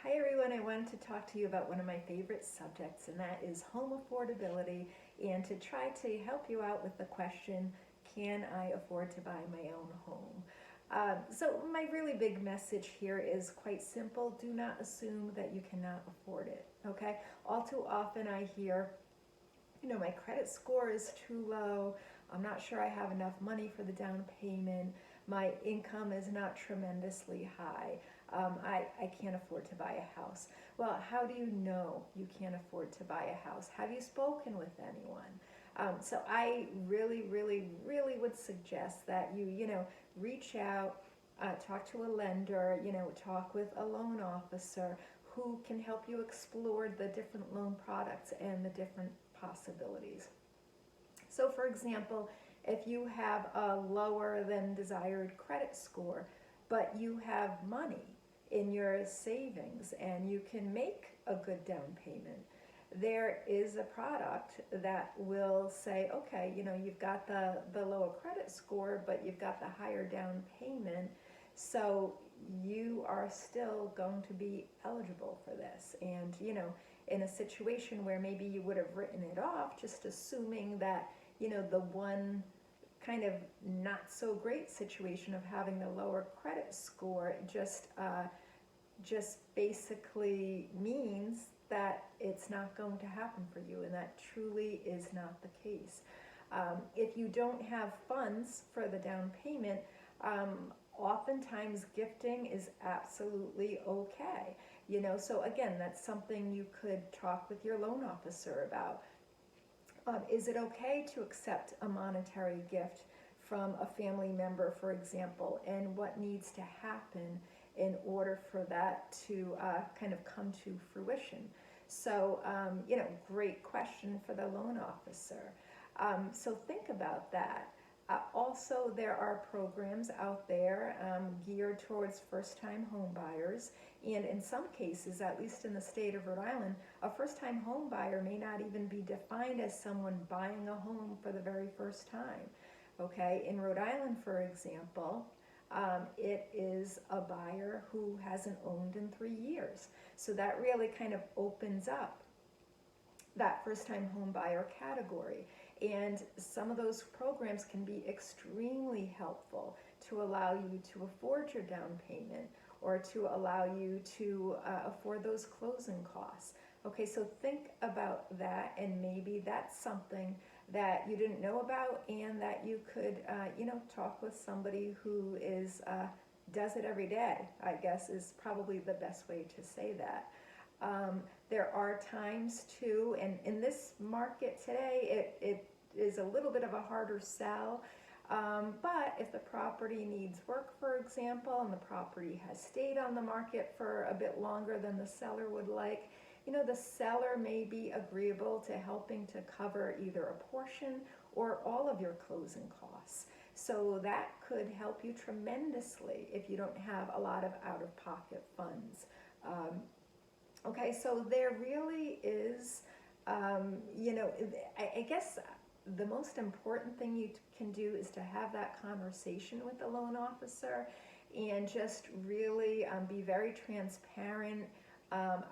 Hi everyone, I wanted to talk to you about one of my favorite subjects, and that is home affordability, and to try to help you out with the question, can I afford to buy my own home? So my really big message here is quite simple. Do not assume that you cannot afford it, okay? All too often I hear, my credit score is too low. I'm not sure I have enough money for the down payment. My income is not tremendously high. I can't afford to buy a house. Well, how do you know you can't afford to buy a house? Have you spoken with anyone? So I really, really, really would suggest that you reach out, talk to a lender, talk with a loan officer who can help you explore the different loan products and the different possibilities. So for example, if you have a lower than desired credit score, but you have money in your savings and you can make a good down payment, there is a product that will say, okay, you've got the lower credit score, but you've got the higher down payment, so you are still going to be eligible for this. And in a situation where maybe you would have written it off, just assuming that the one kind of not so great situation of having the lower credit score just basically means that it's not going to happen for you, and that truly is not the case. If you don't have funds for the down payment, oftentimes gifting is absolutely okay. So again, that's something you could talk with your loan officer about. Is it okay to accept a monetary gift from a family member, for example, and what needs to happen in order for that to kind of come to fruition? So, great question for the loan officer. So think about that. Also, there are programs out there geared towards first-time home buyers, and in some cases, at least in the state of Rhode Island, a first-time home buyer may not even be defined as someone buying a home for the very first time. Okay, in Rhode Island, for example, it is a buyer who hasn't owned in 3 years. So that really kind of opens up that first-time home buyer category. And some of those programs can be extremely helpful to allow you to afford your down payment or to allow you to afford those closing costs. Okay, so think about that, and maybe that's something that you didn't know about and that you could, talk with somebody who does it every day, I guess is probably the best way to say that. There are times too, and in this market today, it is a little bit of a harder sell. But if the property needs work, for example, and the property has stayed on the market for a bit longer than the seller would like, the seller may be agreeable to helping to cover either a portion or all of your closing costs. So that could help you tremendously if you don't have a lot of out-of-pocket funds. Okay, so there really is, I guess the most important thing you can do is to have that conversation with the loan officer and just really be very transparent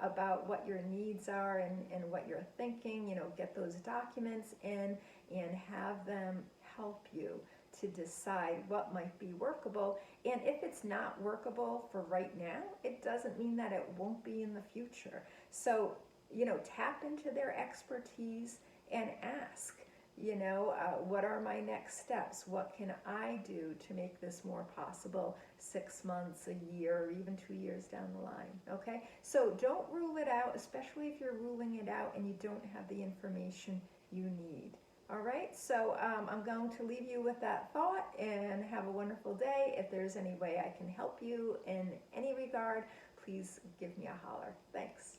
about what your needs are and what you're thinking. Get those documents in and have them help you to decide what might be workable. And if it's not workable for right now, it doesn't mean that it won't be in the future. So, tap into their expertise and ask, what are my next steps? What can I do to make this more possible 6 months, a year, or even 2 years down the line, okay? So don't rule it out, especially if you're ruling it out and you don't have the information you need. All right, so I'm going to leave you with that thought, and have a wonderful day. If there's any way I can help you in any regard, please give me a holler. Thanks.